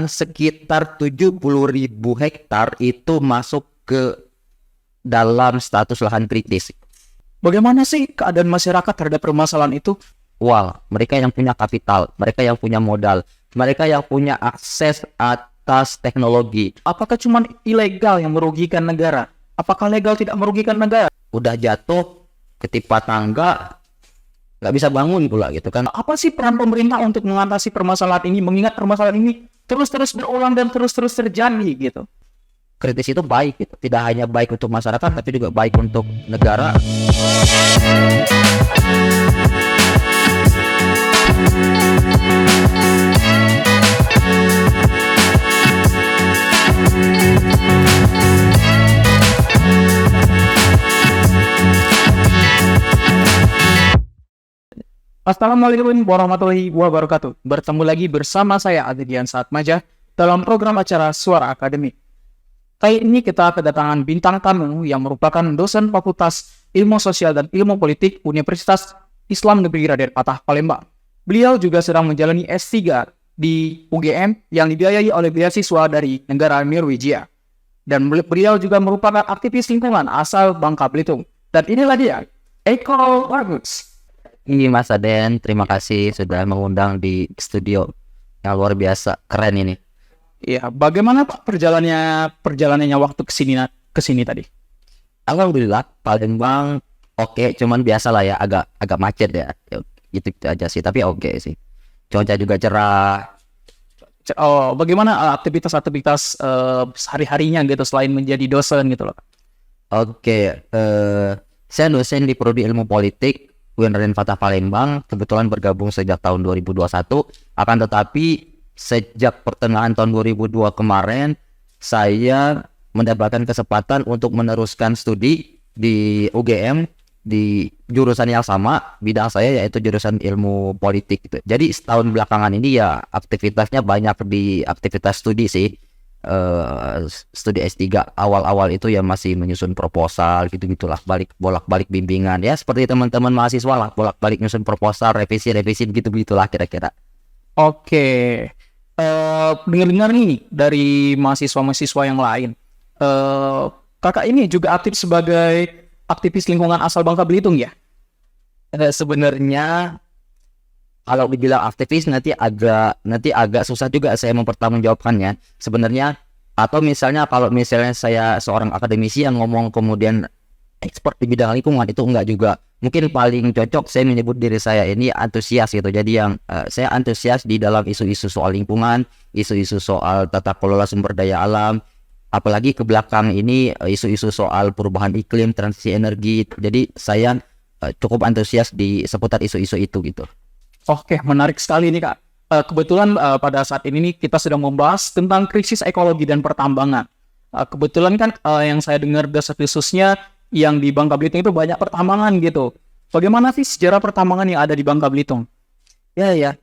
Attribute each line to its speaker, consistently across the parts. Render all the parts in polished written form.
Speaker 1: dan sekitar 70.000 hektar itu masuk ke dalam status lahan kritis.
Speaker 2: Bagaimana sih keadaan masyarakat terhadap permasalahan itu?
Speaker 1: Wah, mereka yang punya kapital, mereka yang punya modal, mereka yang punya akses atas teknologi.
Speaker 2: Apakah cuma ilegal yang merugikan negara? Apakah legal tidak merugikan negara?
Speaker 1: Udah jatuh, ketimpa tangga, nggak bisa bangun pula gitu kan.
Speaker 2: Apa sih peran pemerintah untuk mengatasi permasalahan ini? Mengingat permasalahan ini terus-terus berulang dan terus-terus terjadi gitu.
Speaker 1: Kritis itu baik gitu. Tidak hanya baik untuk masyarakat, tapi juga baik untuk negara.
Speaker 2: Assalamualaikum warahmatullahi wabarakatuh. Bertemu lagi bersama saya Adrian Saatmaja dalam program acara Suara Akademik. Kali ini kita kedatangan bintang tamu yang merupakan dosen Fakultas Ilmu Sosial dan Ilmu Politik Universitas Islam Negeri Raden Patah Palembang. Beliau juga sedang menjalani S3 di UGM yang dibiayai oleh beasiswa dari negara Norwegia. Dan beliau juga merupakan aktivis lingkungan asal Bangka Belitung. Dan inilah dia, Eko Wargus.
Speaker 1: Ini Mas Aden, terima kasih sudah mengundang di studio yang luar biasa, keren ini.
Speaker 2: Iya, bagaimana Pak perjalanannya waktu kesini tadi?
Speaker 1: Alhamdulillah, Palembang oke, cuman biasa lah ya, agak macet ya. Gitu aja sih, tapi oke sih. Cuaca juga cerah.
Speaker 2: Oh, bagaimana aktivitas sehari-harinya gitu selain menjadi dosen gitu loh?
Speaker 1: Oke, saya dosen di Prodi Ilmu Politik UIN Raden Patah Palembang, kebetulan bergabung sejak tahun 2021. Akan tetapi sejak pertengahan tahun 2002 kemarin, saya mendapatkan kesempatan untuk meneruskan studi di UGM di jurusan yang sama, bidang saya yaitu jurusan ilmu politik gitu. Jadi setahun belakangan ini ya aktivitasnya banyak di aktivitas studi sih. Studi S3 awal-awal itu ya masih menyusun proposal gitu-gitulah, bolak-balik bimbingan ya seperti teman-teman mahasiswa lah, bolak-balik nyusun proposal, revisi gitu-gitulah kira-kira.
Speaker 2: Oke. Dengar-dengar nih dari mahasiswa-mahasiswa yang lain, kakak ini juga aktif sebagai aktivis lingkungan asal Bangka Belitung ya?
Speaker 1: Sebenarnya kalau dibilang aktivis nanti agak susah juga saya mempertanggungjawabkannya sebenarnya. Atau misalnya kalau misalnya saya seorang akademisi yang ngomong kemudian expert di bidang lingkungan, itu enggak juga. Mungkin paling cocok saya menyebut diri saya ini antusias gitu. Jadi yang saya antusias di dalam isu-isu soal lingkungan, isu-isu soal tata kelola sumber daya alam, apalagi ke belakang ini isu-isu soal perubahan iklim, transisi energi. Jadi saya cukup antusias di seputar isu-isu itu gitu.
Speaker 2: Oke, menarik sekali nih Kak. Kebetulan pada saat ini nih kita sedang membahas tentang krisis ekologi dan pertambangan. Kebetulan kan yang saya dengar desas-desusnya yang di Bangka Belitung itu banyak pertambangan gitu. Bagaimana sih sejarah pertambangan yang ada di Bangka Belitung?
Speaker 1: Ya.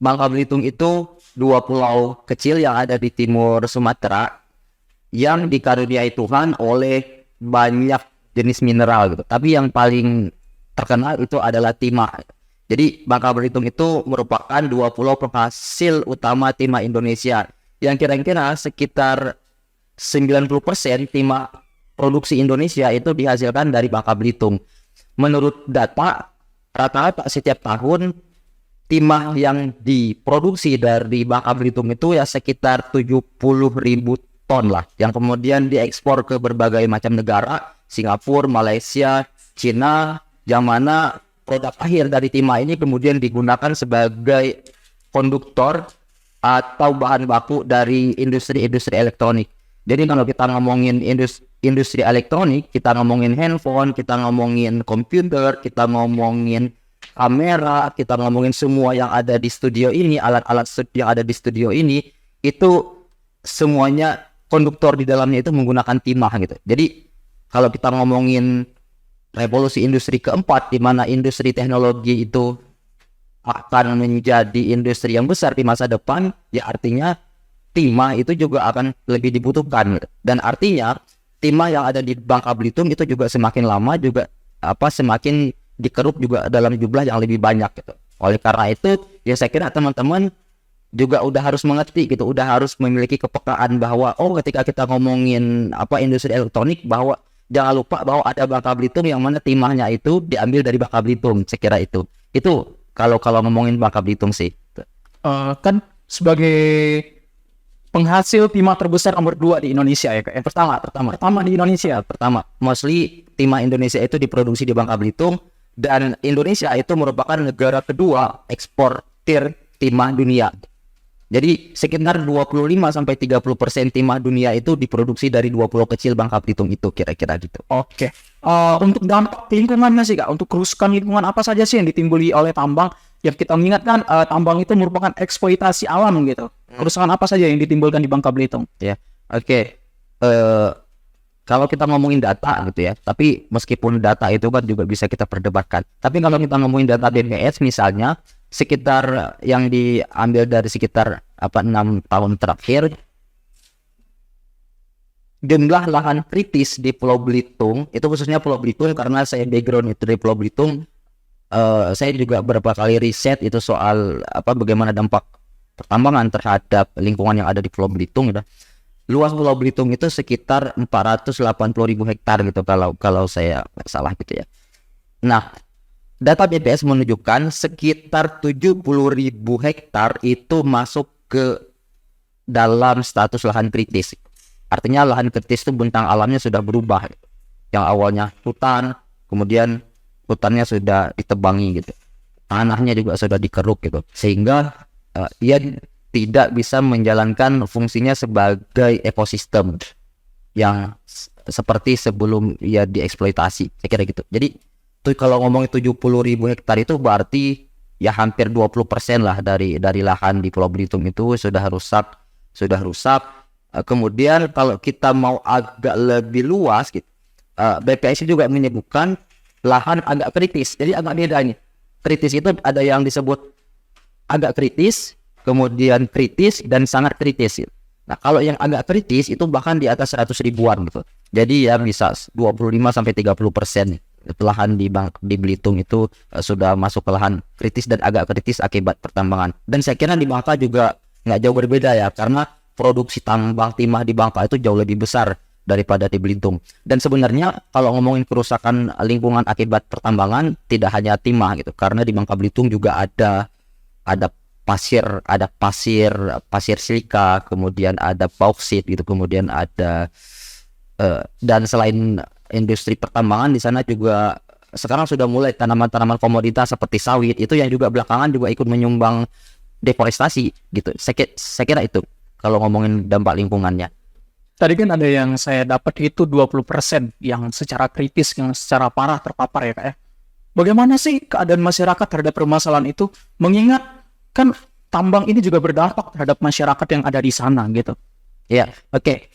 Speaker 1: Bangka Belitung itu 2 pulau kecil yang ada di timur Sumatera yang dikaruniai Tuhan oleh banyak jenis mineral gitu. Tapi yang paling terkenal itu adalah timah. Jadi Bangka Belitung itu merupakan 2 pulau penghasil utama timah Indonesia yang kira-kira sekitar 90% timah produksi Indonesia itu dihasilkan dari Bangka Belitung. Menurut data, rata-rata setiap tahun timah yang diproduksi dari Bangka Belitung itu ya sekitar 70.000 ton lah, yang kemudian diekspor ke berbagai macam negara, Singapura, Malaysia, Cina, yang mana produk akhir dari timah ini kemudian digunakan sebagai konduktor atau bahan baku dari industri-industri elektronik. Jadi kalau kita ngomongin industri elektronik, kita ngomongin handphone, kita ngomongin komputer, kita ngomongin kamera, kita ngomongin semua yang ada di studio ini, alat-alat yang ada di studio ini, itu semuanya konduktor di dalamnya itu menggunakan timah gitu. Jadi kalau kita ngomongin revolusi industri keempat, di mana industri teknologi itu akan menjadi industri yang besar di masa depan, ya artinya timah itu juga akan lebih dibutuhkan. Dan artinya timah yang ada di Bangka Belitung itu juga semakin lama juga semakin dikeruk juga dalam jumlah yang lebih banyak gitu. Oleh karena itu ya saya kira teman-teman juga udah harus mengerti gitu, udah harus memiliki kepekaan bahwa ketika kita ngomongin industri elektronik, bahwa jangan lupa bahwa ada Bangka Belitung yang mana timahnya itu diambil dari Bangka Belitung. Saya kira itu kalau ngomongin Bangka Belitung sih.
Speaker 2: Kan sebagai penghasil timah terbesar nomor 2 di Indonesia ya Kak. Yang pertama di Indonesia.
Speaker 1: Pertama, mostly timah Indonesia itu diproduksi di Bangka Belitung, dan Indonesia itu merupakan negara kedua eksportir timah dunia. Jadi sekitar 25-30% timah dunia itu diproduksi dari 2 pulau kecil Bangka Belitung itu, kira-kira gitu.
Speaker 2: Oke. Untuk dampak lingkungannya sih Kak, untuk kerusakan lingkungan apa saja sih yang ditimbuli oleh tambang? Yang kita mengingatkan tambang itu merupakan eksploitasi alam gitu. Kerusakan apa saja yang ditimbulkan di Bangka Belitung?
Speaker 1: Ya, oke. Kalau kita ngomongin data gitu ya, tapi meskipun data itu kan juga bisa kita perdebatkan. Tapi kalau kita ngomongin data BPS misalnya, sekitar yang diambil dari sekitar 6 tahun terakhir, jumlah lahan kritis di Pulau Belitung, itu khususnya Pulau Belitung karena saya background itu di Pulau Belitung, saya juga beberapa kali riset itu soal bagaimana dampak pertambangan terhadap lingkungan yang ada di Pulau Belitung gitu. Luas Pulau Belitung itu sekitar 480.000 hektar gitu kalau saya nggak salah gitu ya. Nah, data BPS menunjukkan sekitar 70.000 hektar itu masuk ke dalam status lahan kritis. Artinya lahan kritis itu bentang alamnya sudah berubah. Yang awalnya hutan, kemudian hutannya sudah ditebangi gitu. Tanahnya juga sudah dikeruk gitu. Sehingga ia tidak bisa menjalankan fungsinya sebagai ekosistem yang seperti sebelum ia dieksploitasi. Saya kira gitu. Jadi kalau ngomongin 70.000 hektar itu berarti ya hampir 20% lah dari lahan di Pulau Belitung itu sudah rusak. Kemudian kalau kita mau agak lebih luas gitu, BPS juga menyebutkan lahan agak kritis. Jadi agak beda ini. Kritis itu ada yang disebut agak kritis, kemudian kritis, dan sangat kritis. Nah, kalau yang agak kritis itu bahkan di atas 100 ribuan gitu. Jadi ya bisa 25-30% lahan di Belitung itu sudah masuk ke lahan kritis dan agak kritis akibat pertambangan. Dan saya kira di Bangka juga nggak jauh berbeda ya, karena produksi tambang timah di Bangka itu jauh lebih besar daripada di Belitung. Dan sebenarnya kalau ngomongin kerusakan lingkungan akibat pertambangan tidak hanya timah gitu, karena di Bangka Belitung juga ada pasir silika, kemudian ada bauksit gitu, kemudian ada dan selain industri pertambangan di sana juga sekarang sudah mulai tanaman-tanaman komoditas seperti sawit itu yang juga belakangan juga ikut menyumbang deforestasi gitu. Saya kira itu kalau ngomongin dampak lingkungannya.
Speaker 2: Tadi kan ada yang saya dapat itu 20% yang secara kritis, yang secara parah terpapar ya Kak ya. Bagaimana sih keadaan masyarakat terhadap permasalahan itu? Mengingat kan tambang ini juga berdampak terhadap masyarakat yang ada di sana gitu.
Speaker 1: Ya, oke.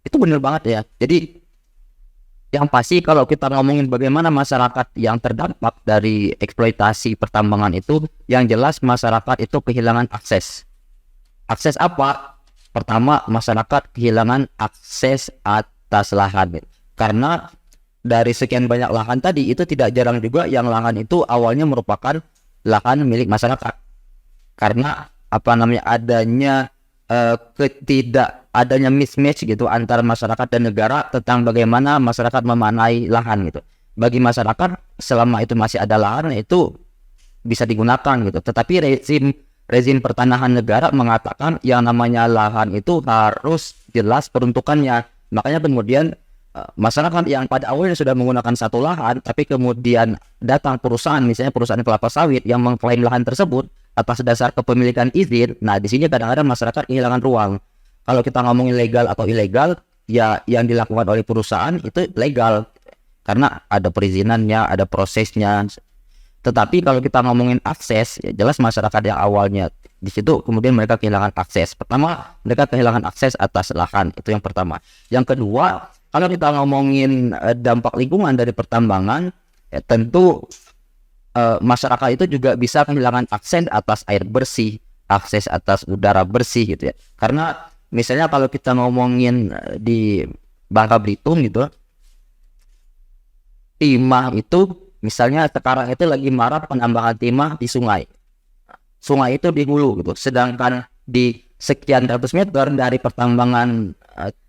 Speaker 1: Itu benar banget ya. Jadi yang pasti kalau kita ngomongin bagaimana masyarakat yang terdampak dari eksploitasi pertambangan itu, yang jelas masyarakat itu kehilangan akses. Akses apa? Pertama, masyarakat kehilangan akses atas lahan. Karena dari sekian banyak lahan tadi, itu tidak jarang juga yang lahan itu awalnya merupakan lahan milik masyarakat. Karena adanya adanya mismatch gitu antara masyarakat dan negara tentang bagaimana masyarakat memanai lahan gitu. Bagi masyarakat selama itu masih ada lahan itu bisa digunakan gitu. Tetapi rezim pertanahan negara mengatakan yang namanya lahan itu harus jelas peruntukannya. Makanya kemudian masyarakat yang pada awalnya sudah menggunakan satu lahan, tapi kemudian datang perusahaan, misalnya perusahaan kelapa sawit yang mengklaim lahan tersebut atas dasar kepemilikan izin. Nah, di sini kadang-kadang masyarakat kehilangan ruang. Kalau kita ngomongin legal atau ilegal, ya yang dilakukan oleh perusahaan itu legal karena ada perizinannya, ada prosesnya. Tetapi kalau kita ngomongin akses, ya jelas masyarakat yang awalnya di situ kemudian mereka kehilangan akses. Pertama, mereka kehilangan akses atas lahan, itu yang pertama. Yang kedua, kalau kita ngomongin dampak lingkungan dari pertambangan, ya tentu masyarakat itu juga bisa kehilangan akses atas air bersih, akses atas udara bersih gitu ya. Karena misalnya kalau kita ngomongin di Bangka Belitung gitu, timah itu misalnya sekarang itu lagi marak penambangan timah di sungai. sungai itu di hulu gitu. Sedangkan di sekian ratus meter dari pertambangan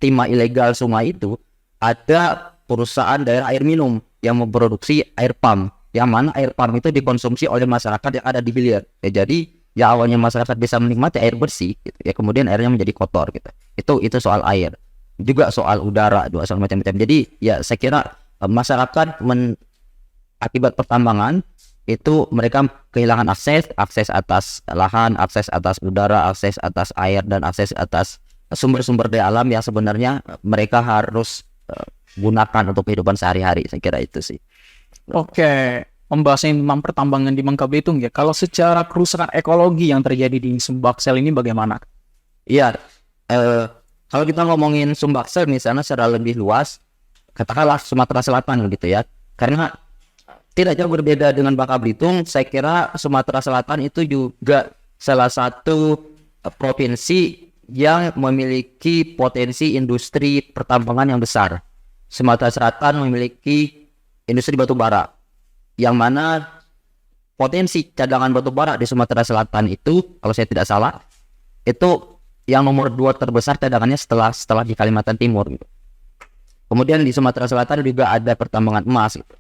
Speaker 1: timah ilegal sungai itu ada perusahaan daerah air minum yang memproduksi air pump, yang mana air pump itu dikonsumsi oleh masyarakat yang ada di hilir. Ya, jadi ya awalnya masyarakat bisa menikmati air bersih gitu, ya kemudian airnya menjadi kotor gitu. Itu soal air, juga soal udara, juga soal macam-macam. Jadi ya saya kira masyarakat akibat pertambangan itu mereka kehilangan akses atas lahan, akses atas udara, akses atas air, dan akses atas sumber-sumber daya alam yang sebenarnya mereka harus gunakan untuk kehidupan sehari-hari. Saya kira itu sih.
Speaker 2: Oke, membahas tentang pertambangan di Bangka Belitung ya. Kalau secara kerusakan ekologi yang terjadi di Sumbaksel ini bagaimana?
Speaker 1: Iya, kalau kita ngomongin Sumbaksel misalnya secara lebih luas, katakanlah Sumatera Selatan gitu ya. Karena tidak jauh berbeda dengan Bangka Belitung, saya kira Sumatera Selatan itu juga salah satu provinsi yang memiliki potensi industri pertambangan yang besar. Sumatera Selatan memiliki industri batu bara, yang mana potensi cadangan batu bara di Sumatera Selatan itu, kalau saya tidak salah, itu yang nomor 2 terbesar cadangannya setelah di Kalimantan Timur gitu. Kemudian di Sumatera Selatan juga ada pertambangan emas gitu,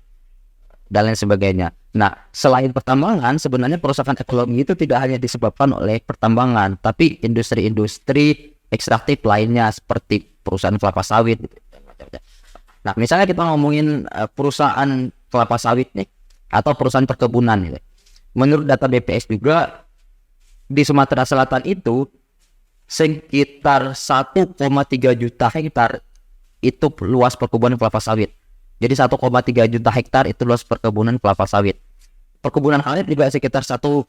Speaker 1: dan lain sebagainya. Nah, selain pertambangan, sebenarnya perusahaan ekologi itu tidak hanya disebabkan oleh pertambangan, tapi industri-industri ekstraktif lainnya seperti perusahaan kelapa sawit gitu. Nah, misalnya kita ngomongin perusahaan kelapa sawit nih, atau perusahaan perkebunan gitu. Menurut data BPS juga di Sumatera Selatan itu sekitar 1,3 juta hektar itu luas perkebunan kelapa sawit. Jadi 1,3 juta hektar itu luas perkebunan kelapa sawit. Perkebunan karet juga sekitar 1,23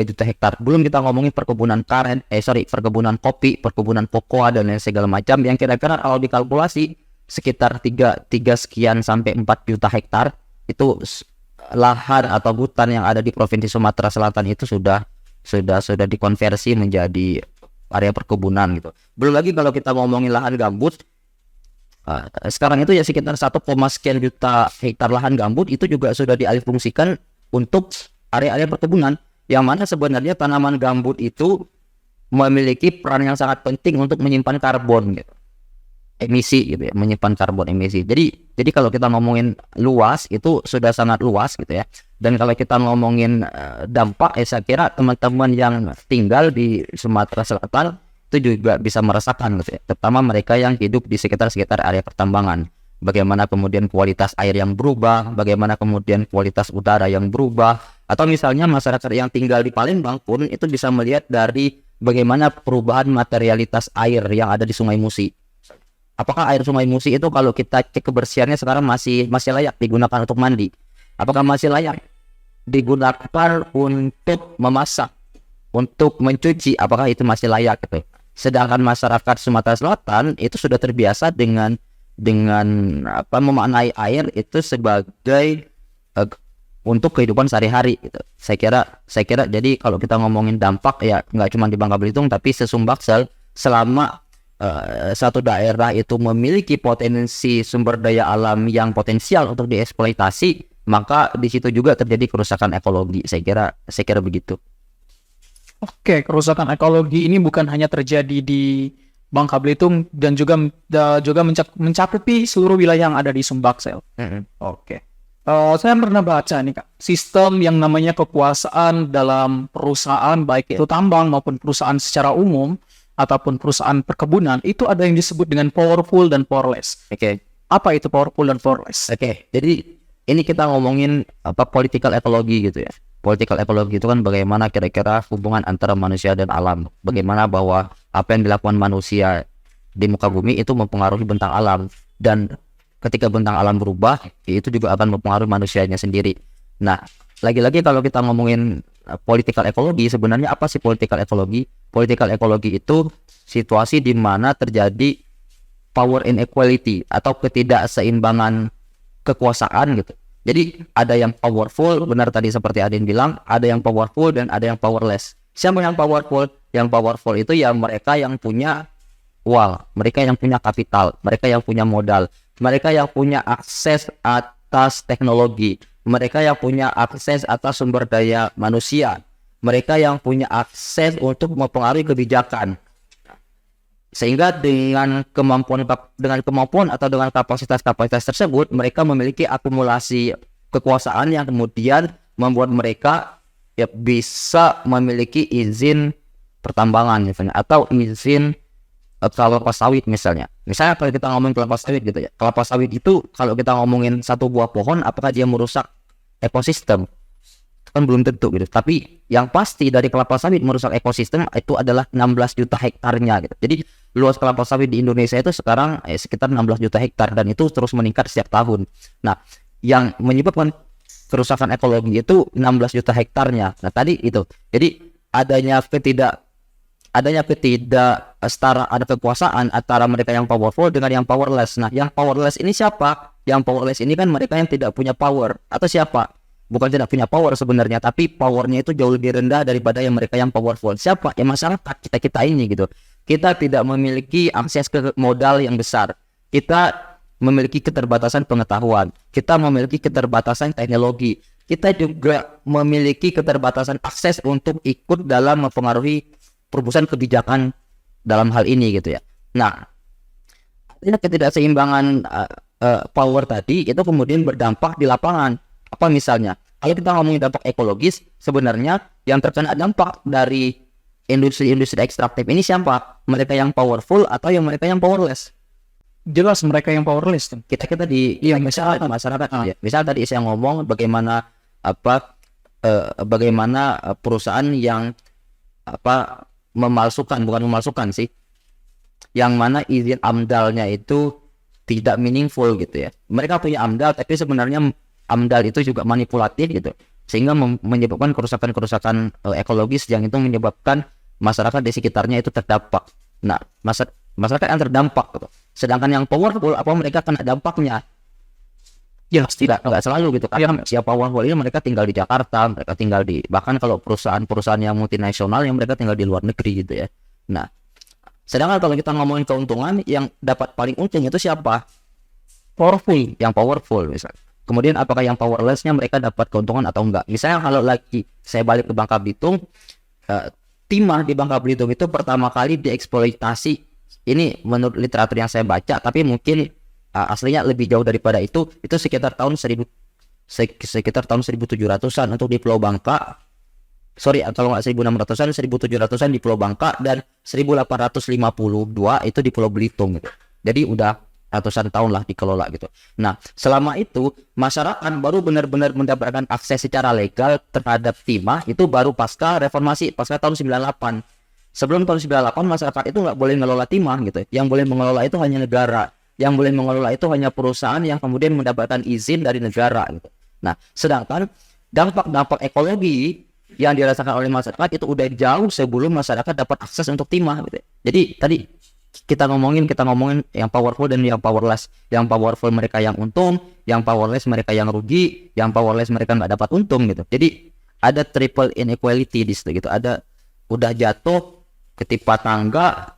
Speaker 1: juta hektar. Belum kita ngomongin perkebunan perkebunan kopi, perkebunan kokoa, dan lain segala macam yang kira-kira kalau dikalkulasi sekitar 3 sekian sampai 4 juta hektar itu lahan atau hutan yang ada di Provinsi Sumatera Selatan itu sudah dikonversi menjadi area perkebunan gitu. Belum lagi kalau kita ngomongin lahan gambut, sekarang itu ya sekitar 1, sekian juta hektar lahan gambut itu juga sudah dialihfungsikan untuk area-area perkebunan, yang mana sebenarnya tanaman gambut itu memiliki peran yang sangat penting untuk menyimpan karbon gitu, emisi gitu ya, menyimpan karbon emisi. Jadi kalau kita ngomongin luas itu sudah sangat luas gitu ya. Dan kalau kita ngomongin dampak, saya kira teman-teman yang tinggal di Sumatera Selatan itu juga bisa merasakan gitu ya, terutama mereka yang hidup di sekitar area pertambangan. Bagaimana kemudian kualitas air yang berubah, bagaimana kemudian kualitas udara yang berubah, atau misalnya masyarakat yang tinggal di Palembang pun itu bisa melihat dari bagaimana perubahan materialitas air yang ada di Sungai Musi. Apakah air Sungai Musi itu kalau kita cek kebersihannya sekarang masih layak digunakan untuk mandi? Apakah masih layak digunakan untuk memasak, untuk mencuci? Apakah itu masih layak gitu? Sedangkan masyarakat Sumatera Selatan itu sudah terbiasa dengan memaknai air itu sebagai untuk kehidupan sehari-hari gitu. Saya kira jadi kalau kita ngomongin dampak ya nggak cuma di Bangka Belitung tapi se-Sumbaksel, selama satu daerah itu memiliki potensi sumber daya alam yang potensial untuk dieksploitasi, maka di situ juga terjadi kerusakan ekologi. Saya kira begitu.
Speaker 2: Oke, kerusakan ekologi ini bukan hanya terjadi di Bangka Belitung dan juga mencakupi seluruh wilayah yang ada di Sumbaksel. Oke. Saya pernah baca nih Kak, sistem yang namanya kekuasaan dalam perusahaan baik itu tambang maupun perusahaan secara umum ataupun perusahaan perkebunan itu ada yang disebut dengan powerful dan powerless.
Speaker 1: Oke.
Speaker 2: Apa itu powerful dan powerless?
Speaker 1: Oke. Jadi ini kita ngomongin political ekologi gitu ya. Political ekologi itu kan bagaimana kira-kira hubungan antara manusia dan alam. Bagaimana bahwa apa yang dilakukan manusia di muka bumi itu mempengaruhi bentang alam. Dan ketika bentang alam berubah, itu juga akan mempengaruhi manusianya sendiri. Nah, lagi-lagi kalau kita ngomongin political ekologi, sebenarnya apa sih political ekologi? Political ekologi itu situasi di mana terjadi power inequality atau ketidakseimbangan kekuasaan gitu. Jadi ada yang powerful, benar tadi seperti Adin bilang, ada yang powerful dan ada yang powerless. Siapa yang powerful? Yang powerful itu ya mereka yang punya uang, mereka yang punya kapital, mereka yang punya modal, mereka yang punya akses atas teknologi, mereka yang punya akses atas sumber daya manusia, mereka yang punya akses untuk mempengaruhi kebijakan. Sehingga dengan kemampuan atau dengan kapasitas tersebut, mereka memiliki akumulasi kekuasaan yang kemudian membuat mereka ya bisa memiliki izin pertambangan misalnya, atau izin kelapa sawit misalnya. Misalnya kalau kita ngomongin kelapa sawit gitu ya, kelapa sawit itu kalau kita ngomongin satu buah pohon, apakah dia merusak ekosistem? Kan belum tentu gitu. Tapi yang pasti dari kelapa sawit merusak ekosistem itu adalah 16 juta hektarnya gitu. Jadi luas kelapa sawit di Indonesia itu sekarang sekitar 16 juta hektar, dan itu terus meningkat setiap tahun. Nah, yang menyebabkan kerusakan ekologi itu 16 juta hektarnya. Nah, tadi itu. Jadi adanya ada kekuasaan antara mereka yang powerful dengan yang powerless. Nah, yang powerless ini siapa? Yang powerless ini kan mereka yang tidak punya power. Atau siapa? Bukan tidak punya power sebenarnya, tapi powernya itu jauh lebih rendah daripada yang mereka yang powerful. Siapa? Ya masyarakat, kita ini gitu. Kita tidak memiliki akses ke modal yang besar. Kita memiliki keterbatasan pengetahuan. Kita memiliki keterbatasan teknologi. Kita juga memiliki keterbatasan akses untuk ikut dalam mempengaruhi perumusan kebijakan dalam hal ini gitu ya. Nah, ketidakseimbangan power tadi itu kemudian berdampak di lapangan. Apa misalnya? Kalau kita ngomongin dampak ekologis, sebenarnya yang terkena dampak dari industri-industri ekstraktif ini siapa? Mereka yang powerful atau yang mereka yang powerless?
Speaker 2: Jelas mereka yang powerless tuh.
Speaker 1: Kita di masyarakat ya. Misal tadi saya ngomong bagaimana perusahaan yang bukan memalsukan sih, yang mana izin AMDAL-nya itu tidak meaningful gitu ya. Mereka punya AMDAL tapi sebenarnya AMDAL itu juga manipulatif gitu, sehingga menyebabkan kerusakan ekologis yang itu menyebabkan masyarakat di sekitarnya itu terdampak. Nah, masyarakat yang terdampak gitu. Sedangkan yang powerful, apa mereka kena dampaknya? Ya tidak selalu gitu. Karena siapa powerful ini mereka tinggal di Jakarta, mereka tinggal di, bahkan kalau perusahaan yang multinasional yang mereka tinggal di luar negeri gitu ya. Nah, sedangkan kalau kita ngomongin keuntungan, yang dapat paling untung itu siapa?
Speaker 2: Powerful.
Speaker 1: Yang powerful misalnya. Kemudian apakah yang powerlessnya mereka dapat keuntungan atau enggak? Misalnya kalau lagi saya balik ke Bangka Belitung, timah di Bangka Belitung itu pertama kali dieksploitasi. Ini menurut literatur yang saya baca, tapi mungkin aslinya lebih jauh daripada itu sekitar tahun 1700-an untuk di Pulau Bangka. Kalau nggak 1600-an, 1700-an di Pulau Bangka, dan 1852 itu di Pulau Belitung gitu. Jadi udah ratusan tahun lah dikelola gitu. Nah, selama itu masyarakat baru benar-benar mendapatkan akses secara legal terhadap timah itu baru pasca reformasi, pasca tahun 98. Sebelum tahun 98 masyarakat itu nggak boleh mengelola timah gitu. Yang boleh mengelola itu hanya negara. Yang boleh mengelola itu hanya perusahaan yang kemudian mendapatkan izin dari negara gitu. Nah, sedangkan dampak ekologi yang dirasakan oleh masyarakat itu udah jauh sebelum masyarakat dapat akses untuk timah gitu. Jadi tadi kita ngomongin yang powerful dan yang powerless. Yang powerful mereka yang untung, yang powerless mereka yang rugi, yang powerless mereka nggak dapat untung gitu. Jadi ada triple inequality di situ gitu. Ada udah jatuh ketimpa tangga,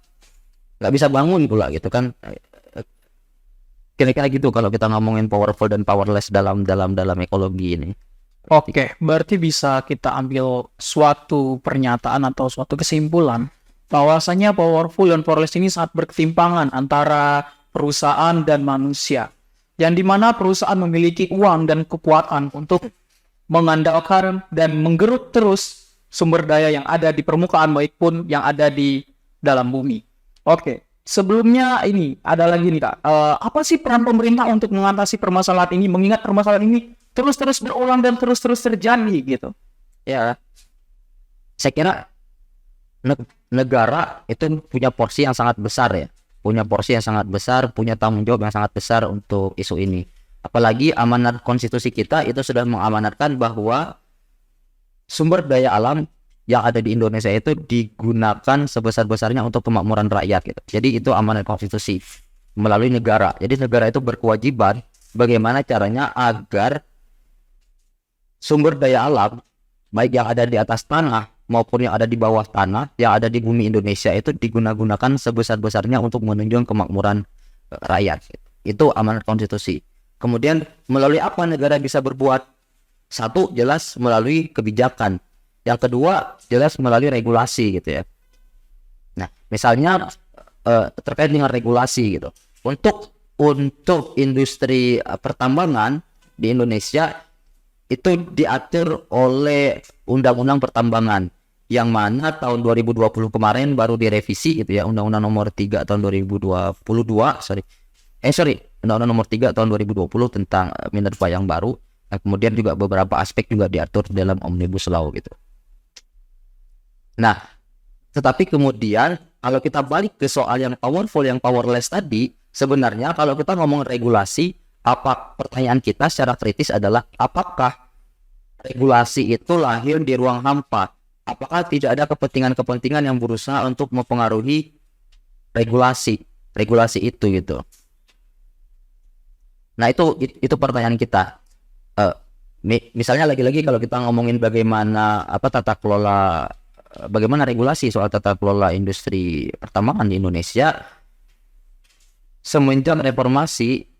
Speaker 1: nggak bisa bangun pula gitu kan. Kira-kira gitu kalau kita ngomongin powerful dan powerless dalam ekologi ini.
Speaker 2: Oke, berarti bisa kita ambil suatu pernyataan atau suatu kesimpulan bahwasanya powerful dan powerless ini sangat berketimpangan antara perusahaan dan manusia. Yang dimana perusahaan memiliki uang dan kekuatan untuk mengandalkan dan menggerut terus sumber daya yang ada di permukaan maupun yang ada di dalam bumi. Oke, sebelumnya ini ada lagi nih Kak. Apa sih peran pemerintah untuk mengatasi permasalahan ini, mengingat permasalahan ini terus-terus berulang dan terus-terus terjadi gitu?
Speaker 1: Ya, saya kira negara itu punya porsi yang sangat besar ya, punya tanggung jawab yang sangat besar untuk isu ini. Apalagi amanat konstitusi kita itu sudah mengamanatkan bahwa sumber daya alam yang ada di Indonesia itu digunakan sebesar-besarnya untuk kemakmuran rakyat gitu. Jadi itu amanat konstitusi melalui negara. Jadi negara itu berkewajiban bagaimana caranya agar sumber daya alam baik yang ada di atas tanah maupun yang ada di bawah tanah, yang ada di bumi Indonesia itu digunakan sebesar-besarnya untuk menunjang kemakmuran rakyat. Itu amanat konstitusi. Kemudian melalui apa negara bisa berbuat? Satu, jelas melalui kebijakan. Yang kedua jelas melalui regulasi gitu ya. Nah, misalnya terkait dengan regulasi gitu. Untuk industri pertambangan di Indonesia itu diatur oleh Undang-Undang Pertambangan yang mana tahun 2020 kemarin baru direvisi gitu ya, Undang-Undang Nomor 3 tahun 2022, Undang-Undang Nomor 3 tahun 2020 tentang minerba yang baru. Nah, kemudian juga beberapa aspek juga diatur dalam Omnibus Law gitu. Nah, tetapi kemudian kalau kita balik ke soal yang powerful, yang powerless tadi, sebenarnya kalau kita ngomong regulasi, pertanyaan kita secara kritis adalah apakah regulasi itu lahir di ruang hampa? Apakah tidak ada kepentingan-kepentingan yang berusaha untuk mempengaruhi regulasi itu gitu. Nah, itu pertanyaan kita. Misalnya lagi-lagi kalau kita ngomongin bagaimana bagaimana regulasi soal tata kelola industri pertambangan di Indonesia semenjak reformasi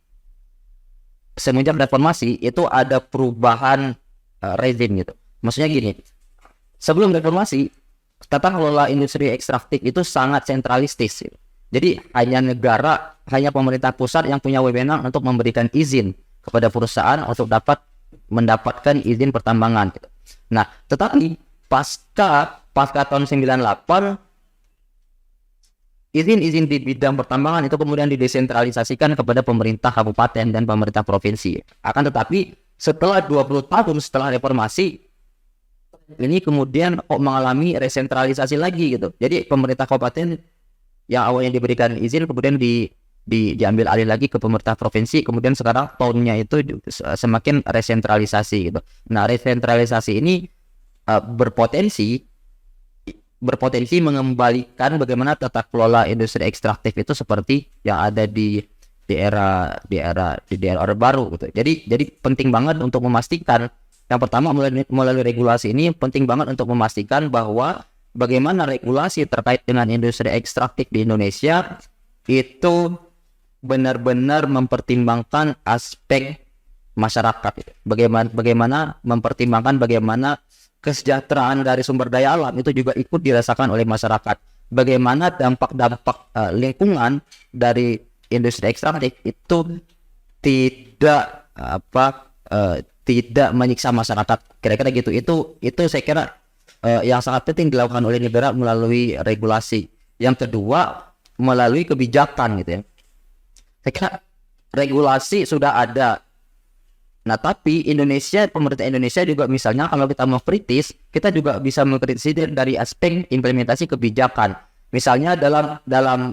Speaker 1: itu ada perubahan rezim gitu. Maksudnya gini, sebelum reformasi tata kelola industri ekstraktif itu sangat sentralistis gitu. Jadi hanya pemerintah pusat yang punya wewenang untuk memberikan izin kepada perusahaan untuk mendapatkan izin pertambangan gitu. Nah, tetapi pasca tahun 98 izin di bidang pertambangan itu kemudian didesentralisasikan kepada pemerintah kabupaten dan pemerintah provinsi. Akan tetapi setelah 20 tahun setelah reformasi ini kemudian mengalami resentralisasi lagi gitu. Jadi pemerintah kabupaten yang awalnya diberikan izin kemudian diambil alih lagi ke pemerintah provinsi, kemudian sekarang tone-nya itu semakin resentralisasi gitu. Nah, resentralisasi ini berpotensi mengembalikan bagaimana tata kelola industri ekstraktif itu seperti yang ada di era Orde Baru gitu. Jadi penting banget untuk memastikan, yang pertama melalui regulasi ini penting banget untuk memastikan bahwa bagaimana regulasi terkait dengan industri ekstraktif di Indonesia itu benar-benar mempertimbangkan aspek masyarakat. Bagaimana mempertimbangkan bagaimana kesejahteraan dari sumber daya alam itu juga ikut dirasakan oleh masyarakat. Bagaimana dampak lingkungan dari industri ekstraktif itu tidak menyiksa masyarakat. Kira-kira gitu. Itu saya kira yang sangat penting dilakukan oleh negara melalui regulasi. Yang kedua melalui kebijakan gitu ya. Saya kira regulasi sudah ada. Nah, tapi pemerintah Indonesia juga misalnya kalau kita mau kritis, kita juga bisa mengkritisi dari aspek implementasi kebijakan. Misalnya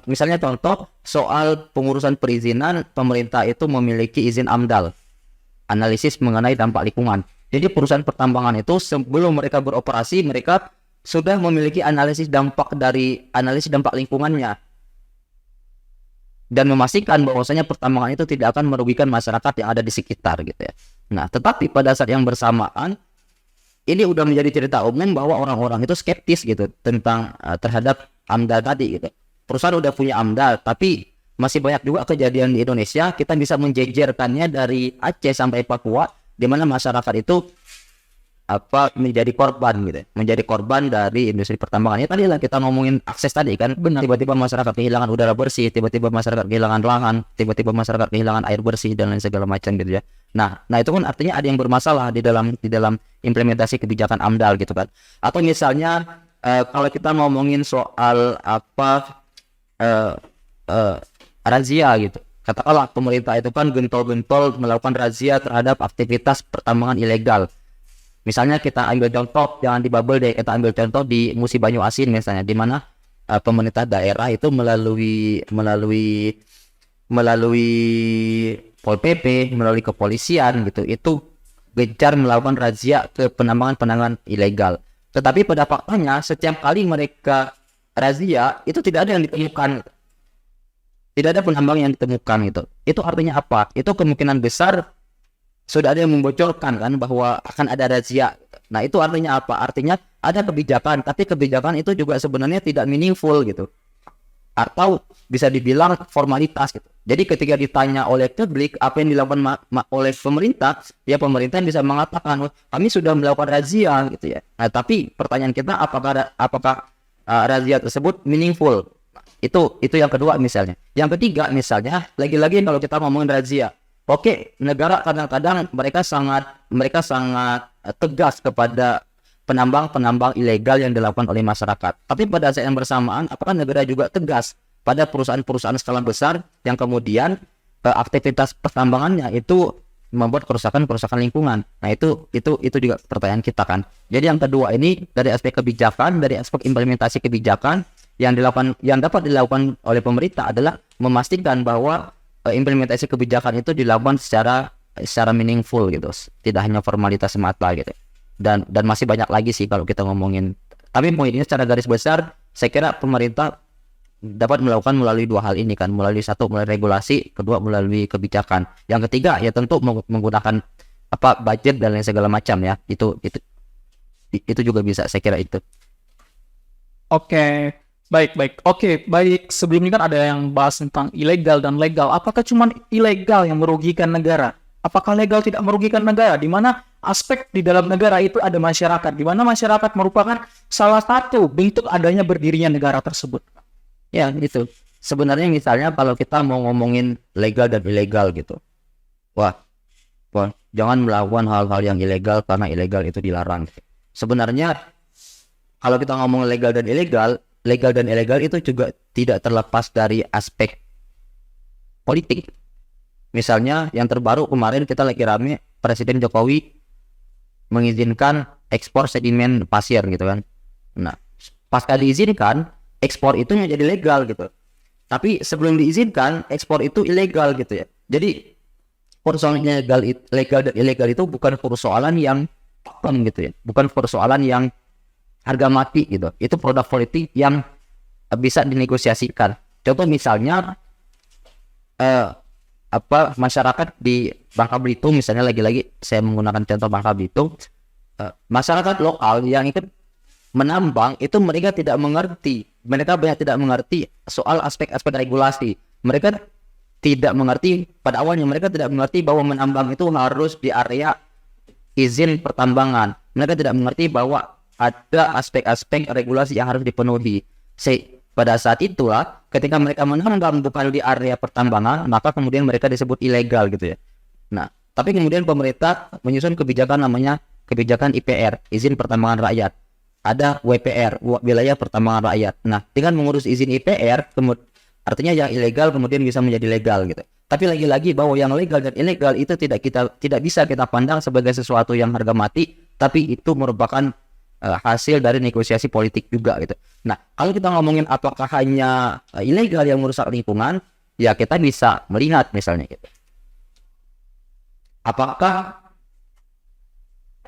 Speaker 1: misalnya contoh soal pengurusan perizinan, pemerintah itu memiliki izin AMDAL, analisis mengenai dampak lingkungan. Jadi perusahaan pertambangan itu sebelum mereka beroperasi, mereka sudah memiliki analisis dampak lingkungannya dan memastikan bahwasanya pertambangan itu tidak akan merugikan masyarakat yang ada di sekitar gitu ya. Nah, tetapi pada saat yang bersamaan ini udah menjadi cerita umum bahwa orang-orang itu skeptis gitu terhadap AMDAL tadi gitu. Perusahaan udah punya AMDAL, tapi masih banyak juga kejadian di Indonesia, kita bisa menjejerkannya dari Aceh sampai Papua, di mana masyarakat itu menjadi korban dari industri pertambangan. Ya tadi lah kita ngomongin akses tadi kan. Benar. Tiba-tiba masyarakat kehilangan udara bersih, tiba-tiba masyarakat kehilangan lahan, tiba-tiba masyarakat kehilangan air bersih dan lain segala macam gitu ya. Nah itu kan artinya ada yang bermasalah di dalam implementasi kebijakan AMDAL gitu kan. Atau misalnya kalau kita ngomongin soal razia gitu. Katakanlah pemerintah itu kan gentol-gentol melakukan razia terhadap aktivitas pertambangan ilegal. Misalnya kita ambil contoh, jangan di Babel deh, kita ambil contoh di Musi Banyu Asin misalnya, di mana pemerintah daerah itu melalui Pol PP, melalui kepolisian gitu, itu gencar melakukan razia ke penambangan ilegal. Tetapi pada faktanya setiap kali mereka razia itu tidak ada yang ditemukan. Tidak ada penambang yang ditemukan gitu. Itu artinya apa? Itu kemungkinan besar sudah ada yang membocorkan kan bahwa akan ada razia. Nah, itu artinya apa? Artinya ada kebijakan, tapi kebijakan itu juga sebenarnya tidak meaningful gitu. Atau bisa dibilang formalitas gitu. Jadi ketika ditanya oleh publik apa yang dilakukan oleh pemerintah, ya pemerintah bisa mengatakan kami sudah melakukan razia gitu ya. Nah, tapi pertanyaan kita apakah razia tersebut meaningful? Itu yang kedua misalnya. Yang ketiga misalnya, lagi-lagi kalau kita ngomongin razia, oke, negara kadang-kadang mereka sangat tegas kepada penambang ilegal yang dilakukan oleh masyarakat. Tapi pada saat yang bersamaan, apakah negara juga tegas pada perusahaan-perusahaan skala besar yang kemudian aktivitas pertambangannya itu membuat kerusakan lingkungan? Nah, itu juga pertanyaan kita kan. Jadi yang kedua ini dari aspek kebijakan, dari aspek implementasi kebijakan yang dapat dilakukan oleh pemerintah adalah memastikan bahwa implementasi kebijakan itu dilakukan secara meaningful gitu, tidak hanya formalitas semata gitu. Dan masih banyak lagi sih kalau kita ngomongin. Tapi poinnya secara garis besar, saya kira pemerintah dapat melakukan melalui dua hal ini kan, melalui regulasi, kedua melalui kebijakan. Yang ketiga ya tentu menggunakan budget dan lain segala macam ya. Itu juga bisa, saya kira itu.
Speaker 2: Oke, baik. Oke, baik. Sebelumnya kan ada yang bahas tentang ilegal dan legal. Apakah cuma ilegal yang merugikan negara? Apakah legal tidak merugikan negara? Di mana aspek di dalam negara itu ada masyarakat, di mana masyarakat merupakan salah satu bentuk adanya berdirinya negara tersebut.
Speaker 1: Ya, itu. Sebenarnya misalnya kalau kita mau ngomongin legal dan ilegal gitu. Wah, jangan melakukan hal-hal yang ilegal karena ilegal itu dilarang. Sebenarnya kalau kita ngomong legal dan ilegal itu juga tidak terlepas dari aspek politik. Misalnya yang terbaru kemarin kita lagi rame, Presiden Jokowi mengizinkan ekspor sedimen pasir gitu kan. Nah, pasca diizinkan, ekspor itu menjadi legal gitu. Tapi sebelum diizinkan, ekspor itu ilegal gitu ya. Jadi persoalan legal dan ilegal itu bukan persoalan yang gitu ya. Bukan persoalan yang harga mati gitu. Itu produk politik yang bisa dinegosiasikan. Contoh misalnya masyarakat di Bangka Belitung misalnya, lagi-lagi saya menggunakan contoh Bangka Belitung, masyarakat lokal yang ikut menambang itu mereka banyak tidak mengerti soal aspek-aspek regulasi. Mereka tidak mengerti, pada awalnya mereka tidak mengerti bahwa menambang itu harus di area izin pertambangan. Mereka tidak mengerti bahwa ada aspek-aspek regulasi yang harus dipenuhi. Pada saat itulah ketika mereka menambang bukan di area pertambangan, maka kemudian mereka disebut ilegal gitu ya. Nah, tapi kemudian pemerintah menyusun kebijakan namanya kebijakan IPR, izin pertambangan rakyat. Ada WPR, wilayah pertambangan rakyat. Nah, dengan mengurus izin IPR, artinya yang ilegal kemudian bisa menjadi legal gitu. Tapi lagi-lagi bahwa yang legal dan ilegal itu tidak bisa kita pandang sebagai sesuatu yang harga mati, tapi itu merupakan hasil dari negosiasi politik juga gitu. Nah, kalau kita ngomongin apakah hanya ilegal yang merusak lingkungan, ya kita bisa melihat misalnya gitu. Apakah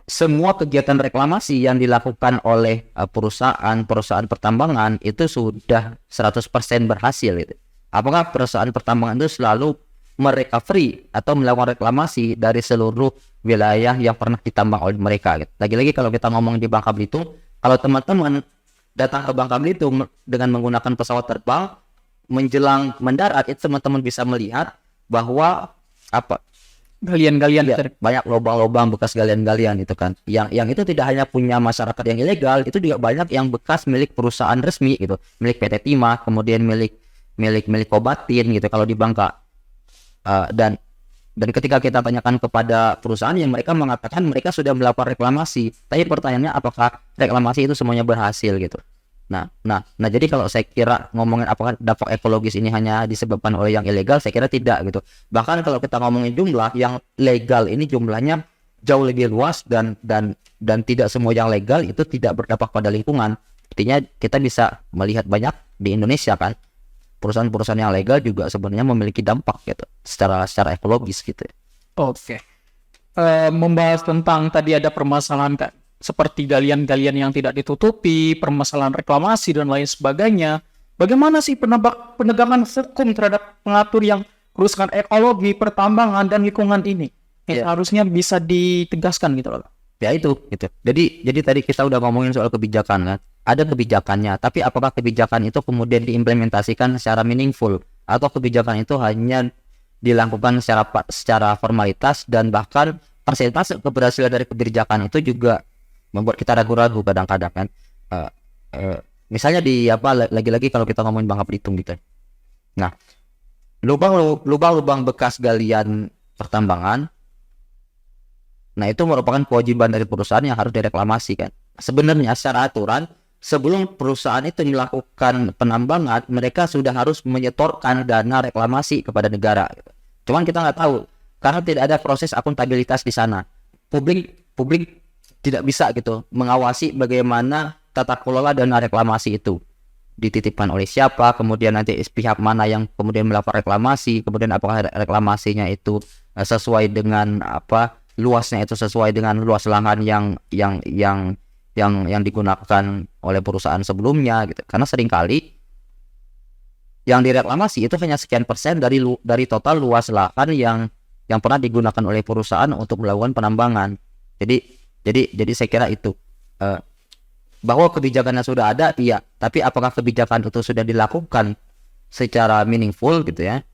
Speaker 1: semua kegiatan reklamasi yang dilakukan oleh perusahaan pertambangan itu sudah 100% berhasil gitu? Apakah perusahaan pertambangan itu selalu merecovery atau melakukan reklamasi dari seluruh wilayah yang pernah ditambang oleh mereka gitu. Lagi-lagi kalau kita ngomong di Bangka Belitung, kalau teman-teman datang ke Bangka Belitung dengan menggunakan pesawat terbang, menjelang mendarat itu teman-teman bisa melihat bahwa
Speaker 2: Galian-galian
Speaker 1: ya, banyak lubang-lubang bekas galian-galian itu kan. Yang itu tidak hanya punya masyarakat yang ilegal, itu juga banyak yang bekas milik perusahaan resmi gitu, milik PT Timah, kemudian milik Kobatin gitu kalau di Bangka. Dan ketika kita tanyakan kepada perusahaan yang mereka mengatakan mereka sudah melakukan reklamasi, tapi pertanyaannya apakah reklamasi itu semuanya berhasil gitu. Nah jadi kalau saya kira ngomongin apakah dampak ekologis ini hanya disebabkan oleh yang ilegal, saya kira tidak gitu. Bahkan kalau kita ngomongin jumlah yang legal ini jumlahnya jauh lebih luas dan tidak semua yang legal itu tidak berdampak pada lingkungan. Artinya kita bisa melihat banyak di Indonesia kan, perusahaan-perusahaan yang legal juga sebenarnya memiliki dampak gitu secara ekologis gitu.
Speaker 2: Oke. Membahas tentang tadi ada permasalahan kan, seperti galian-galian yang tidak ditutupi, permasalahan reklamasi dan lain sebagainya. Bagaimana sih penegakan hukum terhadap pengatur yang kerusakan ekologi, pertambangan dan lingkungan ini? Harusnya bisa ditegaskan gitu loh.
Speaker 1: Ya itu. Jadi tadi kita udah ngomongin soal kebijakan kan. Ada kebijakannya, tapi apakah kebijakan itu kemudian diimplementasikan secara meaningful? atau kebijakan itu hanya dilakukan secara formalitas, dan bahkan persentase keberhasilan dari kebijakan itu juga membuat kita ragu-ragu kadang-kadang kan. Misalnya di lagi-lagi kalau kita ngomongin Bangka Belitung gitu. Nah, lubang-lubang bekas galian pertambangan, nah itu merupakan kewajiban dari perusahaan yang harus direklamasi kan. Sebenarnya secara aturan sebelum perusahaan itu melakukan penambangan, mereka sudah harus menyetorkan dana reklamasi kepada negara. Cuman kita nggak tahu karena tidak ada proses akuntabilitas di sana. Publik tidak bisa gitu mengawasi bagaimana tata kelola dana reklamasi itu dititipkan oleh siapa, kemudian nanti pihak mana yang kemudian melakukan reklamasi, kemudian apakah reklamasinya itu sesuai dengan luasnya itu sesuai dengan luas lahan yang digunakan oleh perusahaan sebelumnya gitu. Karena seringkali yang direklamasi itu hanya sekian persen dari total luas lahan yang pernah digunakan oleh perusahaan untuk melakukan penambangan. Jadi saya kira itu bahwa kebijakannya sudah ada, iya, tapi apakah kebijakan itu sudah dilakukan secara meaningful gitu ya?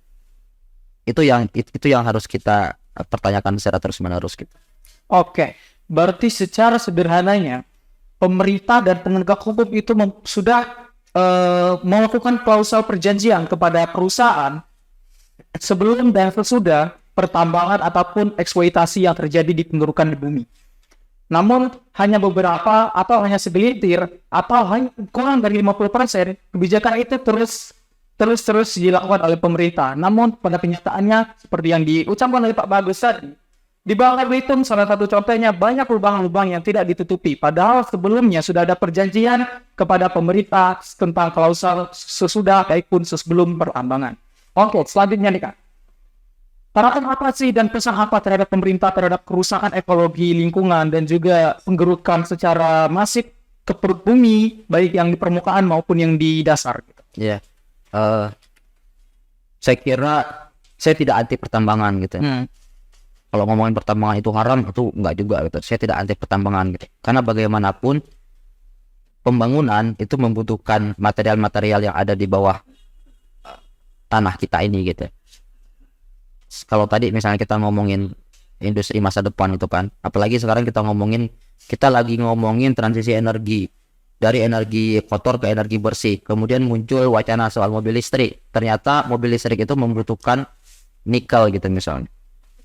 Speaker 1: Itu yang harus kita pertanyakan secara terus-menerus gitu.
Speaker 2: Oke, berarti secara sederhananya pemerintah dan penegak hukum itu sudah melakukan klausul perjanjian kepada perusahaan sebelum dan sesudah pertambangan ataupun eksploitasi yang terjadi di penggerukan di bumi. Namun hanya beberapa atau hanya segelintir atau hanya kurang dari 50% kebijakan itu terus dilakukan oleh pemerintah. Namun pada kenyataannya seperti yang diucapkan oleh Pak Bagus tadi, di Bangka Belitung salah satu contohnya banyak lubang-lubang yang tidak ditutupi. Padahal sebelumnya sudah ada perjanjian kepada pemerintah tentang klausul sesudah maupun sebelum pertambangan. Oke, selanjutnya nih Kak. Harapan apa sih dan pesan apa terhadap pemerintah terhadap kerusakan ekologi lingkungan dan juga penggerukan secara masif ke perut bumi, baik yang di permukaan maupun yang di dasar?
Speaker 1: Ya, saya kira saya tidak anti pertambangan gitu. Kalau ngomongin pertambangan itu haram, itu enggak juga gitu. Saya tidak anti pertambangan gitu. Karena bagaimanapun pembangunan itu membutuhkan material-material yang ada di bawah tanah kita ini gitu. Kalau tadi misalnya kita ngomongin industri masa depan itu kan, apalagi sekarang kita lagi ngomongin transisi energi dari energi kotor ke energi bersih. Kemudian muncul wacana soal mobil listrik. Ternyata mobil listrik itu membutuhkan nikel gitu misalnya.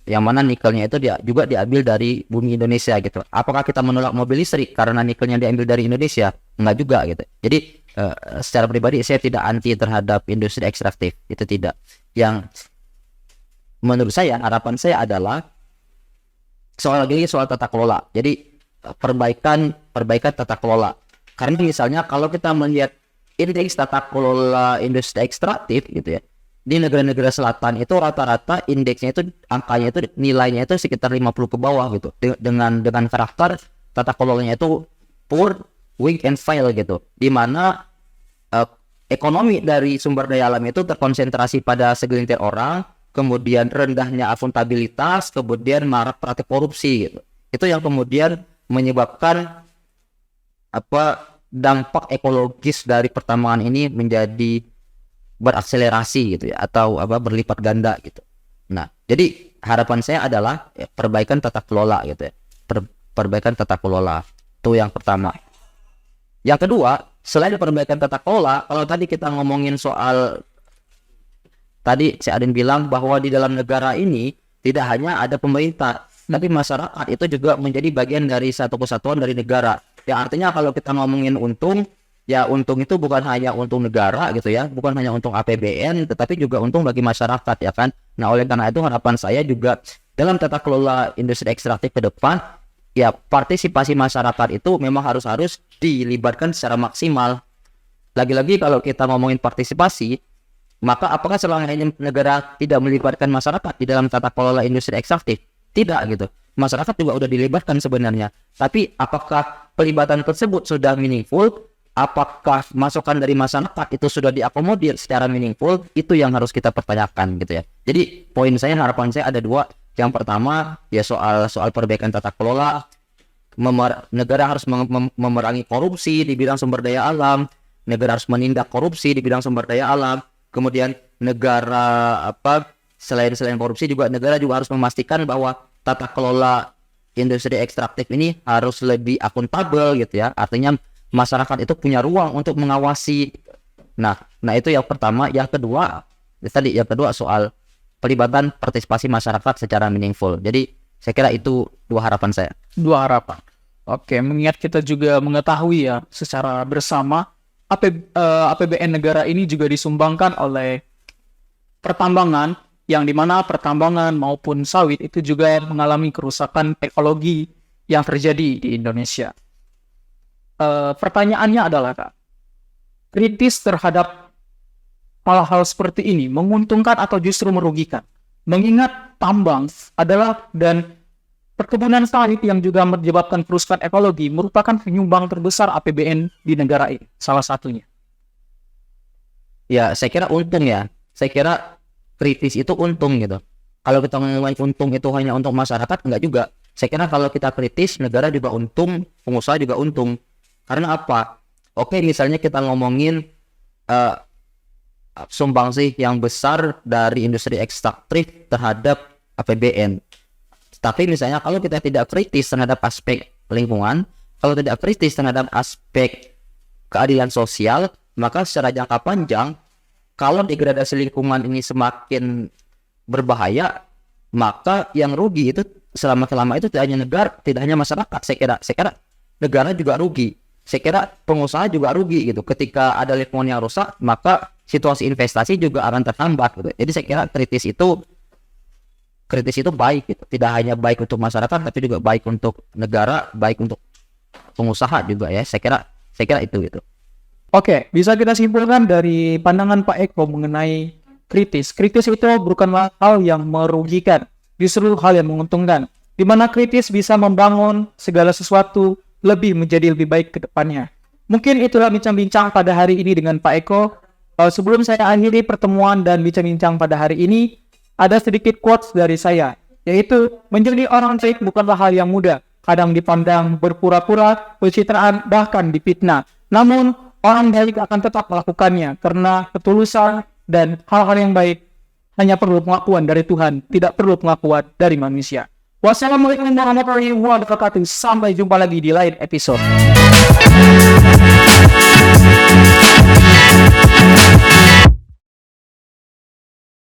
Speaker 1: Yang mana nikelnya itu juga diambil dari bumi Indonesia gitu. Apakah kita menolak mobil listrik karena nikelnya diambil dari Indonesia? Enggak juga gitu. Jadi secara pribadi saya tidak anti terhadap industri ekstraktif, itu tidak. Yang menurut saya, harapan saya adalah soal tata kelola. Jadi perbaikan tata kelola. Karena misalnya kalau kita melihat indeks tata kelola industri ekstraktif gitu ya, di negara-negara selatan itu rata-rata indeksnya itu angkanya itu nilainya itu sekitar 50 ke bawah gitu. Dengan karakter tata kelolanya itu poor, weak and fail gitu. Di mana ekonomi dari sumber daya alam itu terkonsentrasi pada segelintir orang, kemudian rendahnya akuntabilitas, kemudian marak praktik korupsi gitu. Itu yang kemudian menyebabkan dampak ekologis dari pertambangan ini menjadi berakselerasi gitu ya, atau berlipat ganda gitu. Nah, jadi harapan saya adalah perbaikan tata kelola gitu ya. Perbaikan tata kelola itu yang pertama. Yang kedua, selain perbaikan tata kelola, kalau tadi kita ngomongin soal tadi si Adin bilang bahwa di dalam negara ini tidak hanya ada pemerintah, tapi masyarakat itu juga menjadi bagian dari satu kesatuan dari negara. Ya artinya kalau kita ngomongin untung, ya untung itu bukan hanya untung negara gitu ya, bukan hanya untung APBN, tetapi juga untung bagi masyarakat ya kan. Nah oleh karena itu harapan saya juga dalam tata kelola industri ekstraktif ke depan, ya partisipasi masyarakat itu memang harus dilibatkan secara maksimal. Lagi-lagi kalau kita ngomongin partisipasi, maka apakah selama ini negara tidak melibatkan masyarakat di dalam tata kelola industri ekstraktif? Tidak gitu. Masyarakat juga udah dilibatkan sebenarnya. Tapi apakah pelibatan tersebut sudah meaningful? Apakah masukan dari masyarakat itu sudah diakomodir secara meaningful? Itu yang harus kita pertanyakan gitu ya. Jadi poin saya, harapan saya ada dua. Yang pertama ya soal perbaikan tata kelola. Negara harus memerangi korupsi di bidang sumber daya alam. Negara harus menindak korupsi di bidang sumber daya alam. Kemudian negara selain korupsi juga negara juga harus memastikan bahwa tata kelola industri ekstraktif ini harus lebih akuntabel gitu ya. Artinya masyarakat itu punya ruang untuk mengawasi. Nah itu yang pertama. Yang kedua soal pelibatan partisipasi masyarakat secara meaningful. Jadi saya kira itu 2 harapan saya.
Speaker 2: 2 harapan. Oke, mengingat kita juga mengetahui ya secara bersama APBN negara ini juga disumbangkan oleh pertambangan, yang dimana pertambangan maupun sawit itu juga mengalami kerusakan ekologi yang terjadi di Indonesia. Pertanyaannya adalah, Kak, kritis terhadap hal-hal seperti ini menguntungkan atau justru merugikan? Mengingat tambang adalah dan perkebunan sawit yang juga menyebabkan kerusakan ekologi merupakan penyumbang terbesar APBN di negara ini, salah satunya.
Speaker 1: Ya, saya kira untung ya. Saya kira kritis itu untung gitu. Kalau kita ngomongin untung itu hanya untuk masyarakat, enggak juga. Saya kira kalau kita kritis, negara juga untung, pengusaha juga untung. Karena apa? Oke, misalnya kita ngomongin sumbangsi yang besar dari industri ekstraktif terhadap APBN. Tapi misalnya kalau kita tidak kritis terhadap aspek lingkungan, kalau tidak kritis terhadap aspek keadilan sosial, maka secara jangka panjang, kalau degradasi lingkungan ini semakin berbahaya, maka yang rugi itu selama itu tidak hanya negara, tidak hanya masyarakat. Saya kira negara juga rugi. Saya kira pengusaha juga rugi gitu. Ketika ada lingkungan yang rusak, maka situasi investasi juga akan terhambat gitu. Jadi saya kira kritis itu baik gitu. Tidak hanya baik untuk masyarakat, tapi juga baik untuk negara, baik untuk pengusaha juga ya. Saya kira itu gitu.
Speaker 2: Oke, bisa kita simpulkan dari pandangan Pak Eko mengenai kritis. Kritis itu bukanlah hal yang merugikan, justru hal yang menguntungkan. Di mana kritis bisa membangun segala sesuatu menjadi lebih baik ke depannya. Mungkin itulah bincang-bincang pada hari ini dengan Pak Eko. Sebelum saya akhiri pertemuan dan bincang-bincang pada hari ini, ada sedikit quotes dari saya, yaitu menjadi orang baik bukanlah hal yang mudah. Kadang dipandang berpura-pura, pencitraan, bahkan difitnah. Namun, orang baik akan tetap melakukannya karena ketulusan dan hal-hal yang baik hanya perlu pengakuan dari Tuhan, tidak perlu pengakuan dari manusia. Wassalamualaikum warahmatullahi wabarakatuh. Sampai jumpa lagi di lain episode.